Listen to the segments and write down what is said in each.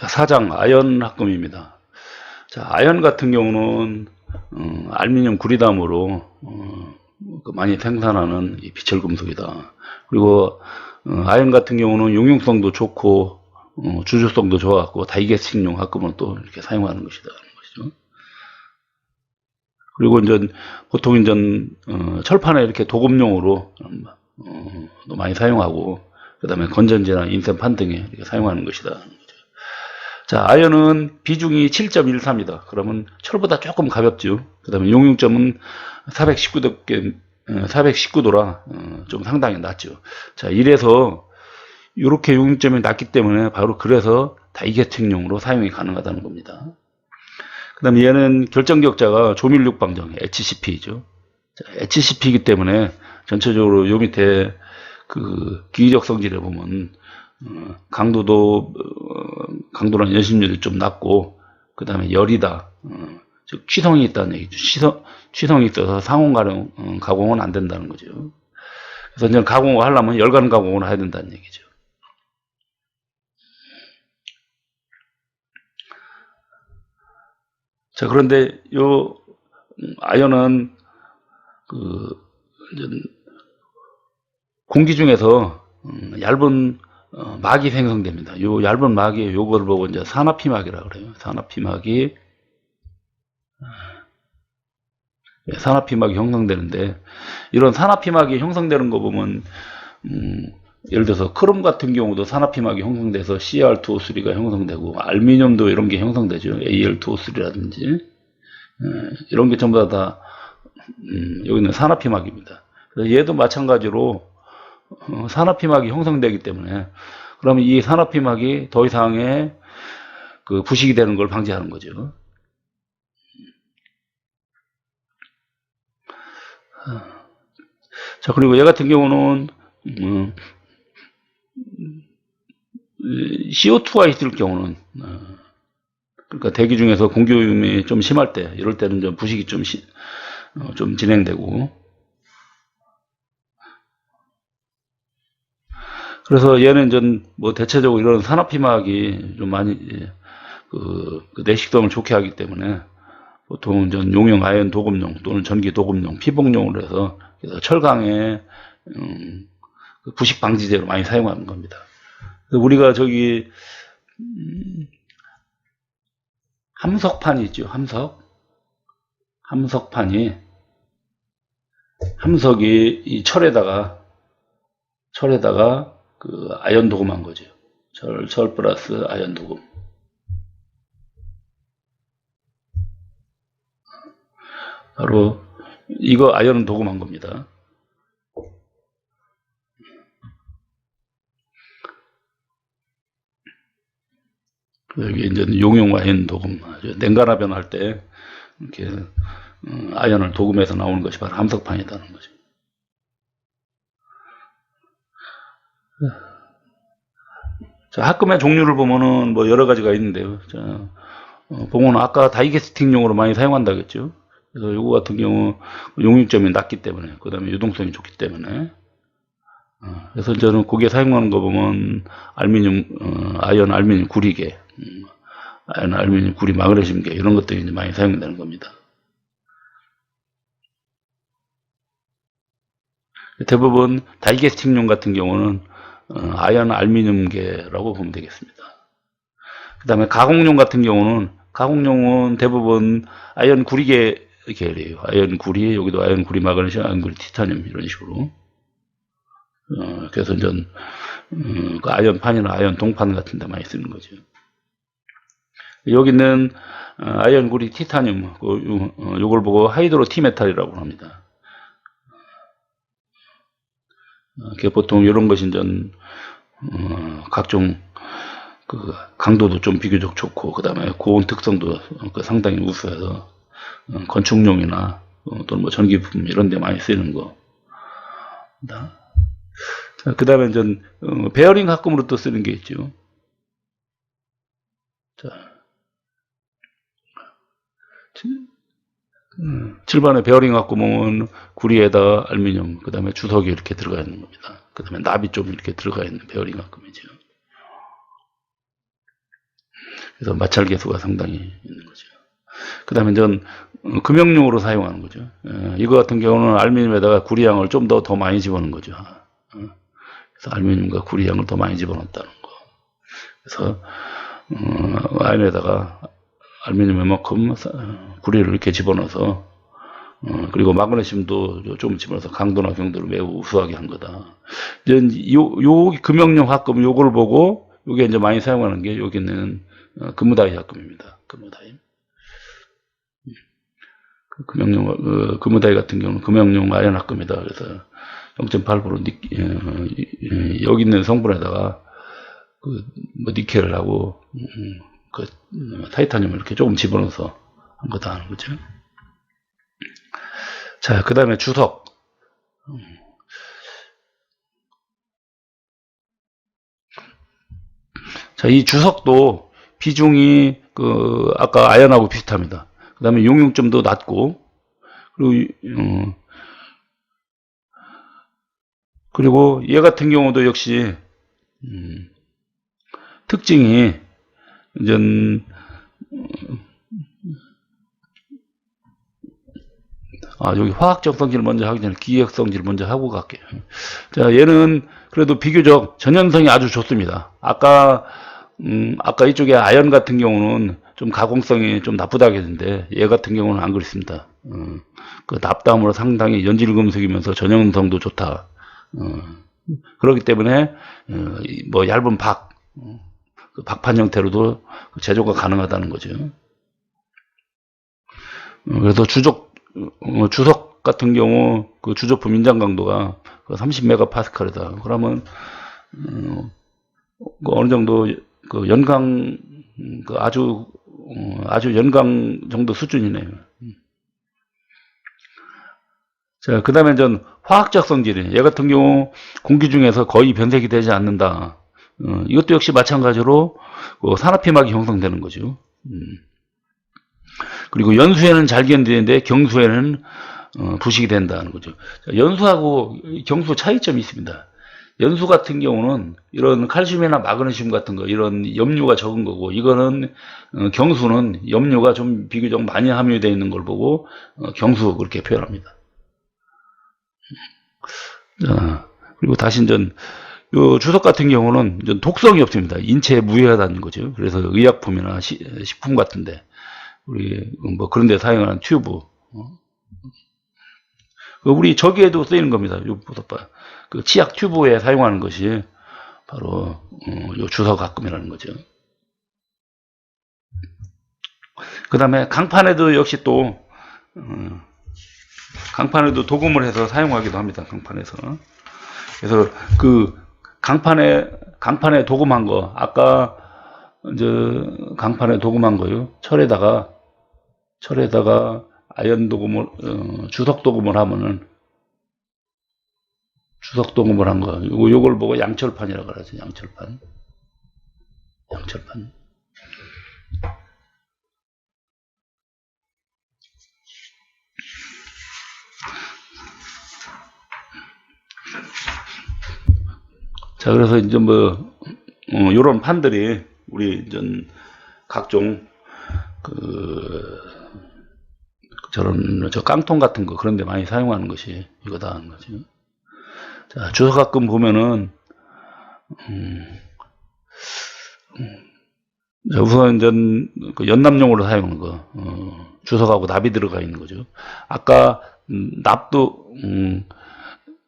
자, 4장 아연 합금입니다. 자, 아연 같은 경우는 알루미늄 구리담으로 많이 생산하는 이 비철 금속이다. 그리고 아연 같은 경우는 용융성도 좋고 주조성도 좋아갖고 다이게스팅용 합금을 또 이렇게 사용하는 것이다. 것이죠. 그리고 이제 보통 이제 철판에 이렇게 도금용으로 또 많이 사용하고, 그 다음에 건전지나 인쇄판 등에 이렇게 사용하는 것이다. 자, 아연은 비중이 7.14입니다. 그러면 철보다 조금 가볍죠. 그 다음에 용융점은 419도라 좀 상당히 낮죠. 자, 이래서 이렇게 용융점이 낮기 때문에 바로 그래서 다이게팅용으로 사용이 가능하다는 겁니다. 그 다음에 얘는 결정기억자가 조밀육방정 HCP죠. 자, HCP이기 때문에 전체적으로 요 밑에 그 기기적 성질에 보면 강도랑 연심률이 좀 낮고, 그 다음에 열이다, 즉 취성이 있다는 얘기죠. 취성이 있어서 상온 가공은 안 된다는 거죠. 그래서 이제 가공을 하려면 열간 가공을 해야 된다는 얘기죠. 자, 그런데 요 아연은 공기 중에서 얇은 막이 생성됩니다. 요 얇은 막이 요걸 보고 이제 산화피막이라고 그래요. 산화피막이 형성되는데, 이런 산화피막이 형성되는 거 보면 예를 들어서 크롬 같은 경우도 산화피막이 형성돼서 CR2O3가 형성되고, 알루미늄도 이런 게 형성되죠. Al2O3라든지 이런 게 전부 다 여기는 산화피막입니다. 그래서 얘도 마찬가지로 산화피막이 형성되기 때문에, 그러면 이 산화피막이 더 이상의 그 부식이 되는 걸 방지하는 거죠. 자, 그리고 얘 같은 경우는 CO2가 있을 경우는, 그러니까 대기 중에서 공기오염이 좀 심할 때, 이럴 때는 좀 부식이 좀 진행되고, 그래서 얘는 좀 뭐 대체적으로 이런 산화피막이 좀 많이 그 내식성을 좋게 하기 때문에 보통 전 용융 아연 도금용 또는 전기 도금용 피복용으로 해서 그래서 철강에 그 부식 방지제로 많이 사용하는 겁니다. 우리가 저기 함석판이 있죠. 함석이 이 철에다가 그 아연 도금한 거죠. 철 플러스 아연 도금. 바로 이거 아연 도금한 겁니다. 여기 이제 용융 아연 도금, 냉간화 변화할 때 이렇게 아연을 도금해서 나오는 것이 바로 함석판이라는 거죠. 자, 합금의 종류를 보면은 뭐 여러 가지가 있는데요. 자, 보면 아까 다이게스팅용으로 많이 사용한다 그랬죠. 그래서 이거 같은 경우 용융점이 낮기 때문에, 그 다음에 유동성이 좋기 때문에, 그래서 저는 거기에 사용하는 거 보면 아연 알루미늄 구리계, 아연 알루미늄 구리 마그네슘계 이런 것들이 이제 많이 사용된다는 겁니다. 대부분 다이게스팅용 같은 경우는 아연 알루미늄계라고 보면 되겠습니다. 그 다음에 가공용 같은 가공용은 대부분 아연 구리계 계열이에요. 아연 구리, 여기도 아연 구리 마그네슘, 아연 구리 티타늄 이런 식으로. 그래서 전 그 아연판이나 아연 동판 같은 데 많이 쓰는 거죠. 여기는 아연 구리 티타늄, 요걸 보고 하이드로 티메탈이라고 합니다. 보통 이런 것이 전 각종 그 강도도 좀 비교적 좋고, 그 다음에 고온 특성도 상당히 우수해서 건축용이나 또는 뭐 전기품 이런 데 많이 쓰이는 거. 그 다음에 전 베어링 합금으로 또 쓰는 게 있죠. 자, 7번에 베어링 합금은 구리에다 알루미늄, 그 다음에 주석이 이렇게 들어가 있는 겁니다. 그 다음에 납이 좀 이렇게 들어가 있는 베어링 합금이죠. 그래서 마찰 계수가 상당히 있는 거죠. 그 다음에 전 금형용으로 사용하는 거죠. 이거 같은 경우는 알루미늄에다가 구리양을 좀 더 많이 집어넣는 거죠. 그래서 알루미늄과 구리양을 더 많이 집어넣었다는 거. 그래서 아연에다가 알루미늄만큼 구리를 이렇게 집어넣어서 그리고 마그네슘도 좀 집어넣어서 강도나 경도를 매우 우수하게 한 거다. 이제 요 금형용 합금 요걸 보고 요게 이제 많이 사용하는 게 여기는 금무다이 합금입니다. 금무다이. 금무다이 같은 경우는 금형용 아연 합금이다. 그래서 0.8% 여기 있는 성분에다가 니켈을 하고 타이타늄을 이렇게 조금 집어넣어서 한 거다 하는 거죠. 자, 그 다음에 주석. 자, 이 주석도 비중이 아까 아연하고 비슷합니다. 그 다음에 용융점도 낮고, 그리고 얘 같은 경우도 역시 특징이 이제 여기 화학적 성질을 먼저 하기 전에 기계적 성질을 먼저 하고 갈게요. 자, 얘는 그래도 비교적 전염성이 아주 좋습니다. 아까 이쪽에 아연 같은 경우는 좀 가공성이 좀 나쁘다고 했는데 얘 같은 경우는 안 그렇습니다. 그 납담으로 상당히 연질 금속이면서 전염성도 좋다. 그렇기 때문에 뭐 얇은 박판 형태로도 제조가 가능하다는 거죠. 그래서 주석 같은 경우 그 주조품 인장 강도가 30메가파스칼이다. 그러면 어느 정도 그 연강 아주 연강 정도 수준이네요. 자, 그 다음에 전 화학적 성질이 얘 같은 경우 공기 중에서 거의 변색이 되지 않는다. 이것도 역시 마찬가지로 산화피막이 형성되는 거죠. 그리고 연수에는 잘 견디는데 경수에는 부식이 된다는 거죠. 자, 연수하고 경수 차이점이 있습니다. 연수 같은 경우는 이런 칼슘이나 마그네슘 같은 거 이런 염류가 적은 거고, 이거는 경수는 염류가 좀 비교적 많이 함유되어 있는 걸 보고 경수 그렇게 표현합니다. 자, 그리고 다시 요 주석 같은 경우는 독성이 없습니다. 인체에 무해하다는 거죠. 그래서 의약품이나 식품 같은데 우리 뭐 그런 데 사용하는 튜브, 우리 저기에도 쓰이는 겁니다. 요 보석바 그 치약 튜브에 사용하는 것이 바로 요 주석 합금이라는 거죠. 그 다음에 강판에도 역시 또 강판에도 도금을 해서 사용하기도 합니다. 강판에서. 그래서 그 강판에 도금한 거, 아까 이제 강판에 도금한 거요. 철에다가 아연 도금을 주석 도금을 하면은 주석 도금을 한 거. 요걸 보고 양철판이라고 그러죠. 양철판. 자, 그래서 이제 뭐 요런 판들이 우리 이제 각종 저 깡통 같은 거 그런 데 많이 사용하는 것이 이거다 하는 거죠. 자, 주석 합금 보면은 우선 이제 그 연납용으로 사용하는 거, 주석하고 납이 들어가 있는 거죠. 아까 납도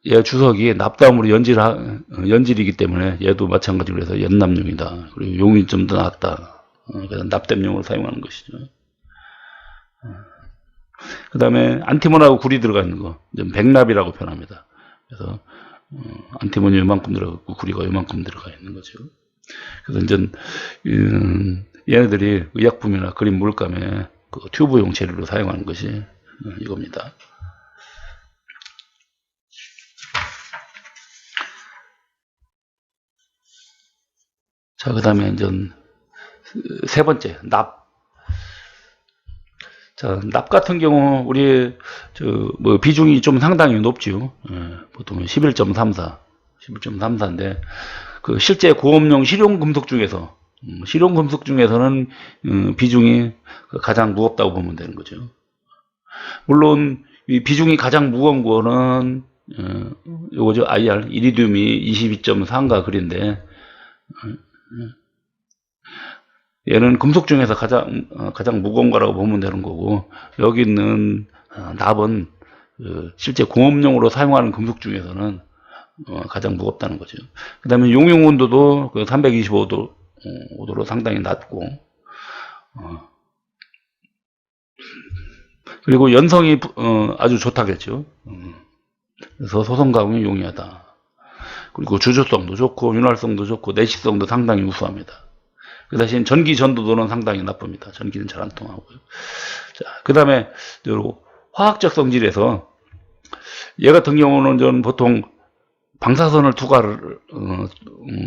얘 주석이 납담으로 연질이기 때문에 얘도 마찬가지로 해서 연납용이다. 그리고 용이 좀 더 낫다. 그래서 납땜용으로 사용하는 것이죠. 그 다음에 안티몬하고 구리 들어가 있는 거, 백납이라고 표현합니다. 그래서 안티몬이 요만큼 들어가고 구리가 요만큼 들어가 있는 거죠. 그래서 이제 얘네들이 의약품이나 그림 물감에 그 튜브용 재료로 사용하는 것이 이겁니다. 자, 그 다음에 이제 세 번째, 납. 자, 납 같은 경우 우리 뭐 비중이 좀 상당히 높죠. 보통 11.34인데 그 실제 고업용 실용 금속 중에서 실용금속 중에서는 비중이 가장 무겁다고 보면 되는 거죠. 물론 이 비중이 가장 무거운 거는 요거죠. IR 이리듐이 22.4인가 그린데 얘는 금속 중에서 가장 무거운 거라고 보면 되는 거고, 여기 있는 납은 실제 공업용으로 사용하는 금속 중에서는 가장 무겁다는 거죠. 그 다음에 용융 온도도 325도로 상당히 낮고, 그리고 연성이 아주 좋다겠죠. 그래서 소성 가공이 용이하다. 그리고 주조성도 좋고 윤활성도 좋고 내식성도 상당히 우수합니다. 그 대신 전기 전도도는 상당히 나쁩니다. 전기는 잘 안 통하고요. 자, 그 다음에 화학적 성질에서 얘 같은 경우는 전 보통 방사선을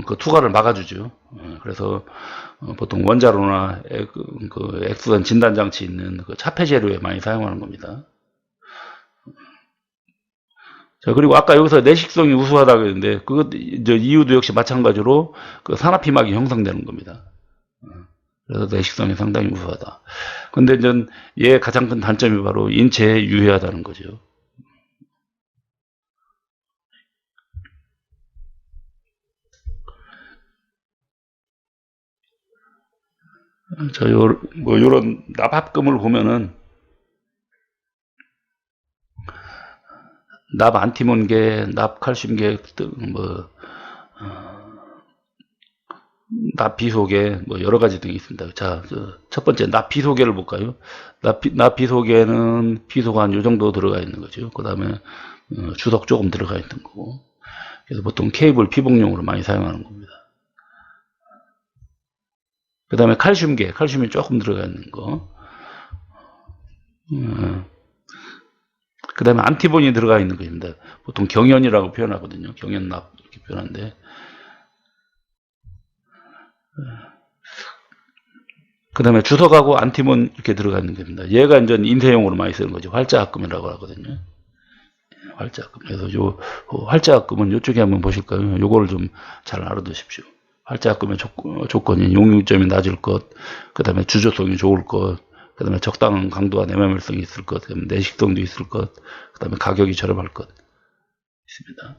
그 투과를 막아주죠. 그래서 보통 원자로나 그 X선 진단장치 있는 그 차폐 재료에 많이 사용하는 겁니다. 자, 그리고 아까 여기서 내식성이 우수하다고 했는데, 이유도 역시 마찬가지로 그 산화피막이 형성되는 겁니다. 그래서 내식성이 상당히 우수하다. 근데 이제 얘의 가장 큰 단점이 바로 인체에 유해하다는 거죠. 요런 납합금을 보면은, 납 안티몬계, 납 칼슘계, 납 비소계, 여러 가지 등이 있습니다. 자, 첫 번째 납 비소계를 볼까요? 납 비소계는 비소가 한 요 정도 들어가 있는 거죠. 그 다음에 주석 조금 들어가 있는 거고. 그래서 보통 케이블 피복용으로 많이 사용하는 겁니다. 그 다음에 칼슘계, 칼슘이 조금 들어가 있는 거. 그 다음에 안티본이 들어가 있는 것입니다. 보통 경연이라고 표현하거든요. 경연납 이렇게 표현하는데, 그 다음에 주석하고 안티몬 이렇게 들어가 있는 겁니다. 얘가 이제 인쇄용으로 많이 쓰는 거죠. 활자합금이라고 하거든요. 활자합금. 그래서 요 활자합금은 이쪽에 한번 보실까요? 요거를 좀 잘 알아두십시오. 활자합금의 조건이 용융점이 낮을 것, 그 다음에 주조성이 좋을 것, 그 다음에 적당한 강도와 내마밀성이 있을 것, 그 다음에 내식성도 있을 것, 그 다음에 가격이 저렴할 것 있습니다.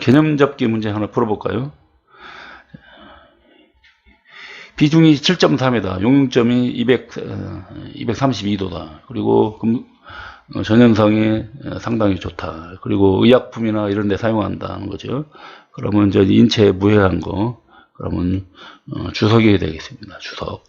개념 잡기 문제 하나 풀어볼까요? 비중이 7.3이다. 용융점이 232도다. 그리고 전현성이 상당히 좋다. 그리고 의약품이나 이런 데 사용한다는 거죠. 그러면 이제 인체에 무해한 거, 그러면 주석이 되겠습니다. 주석.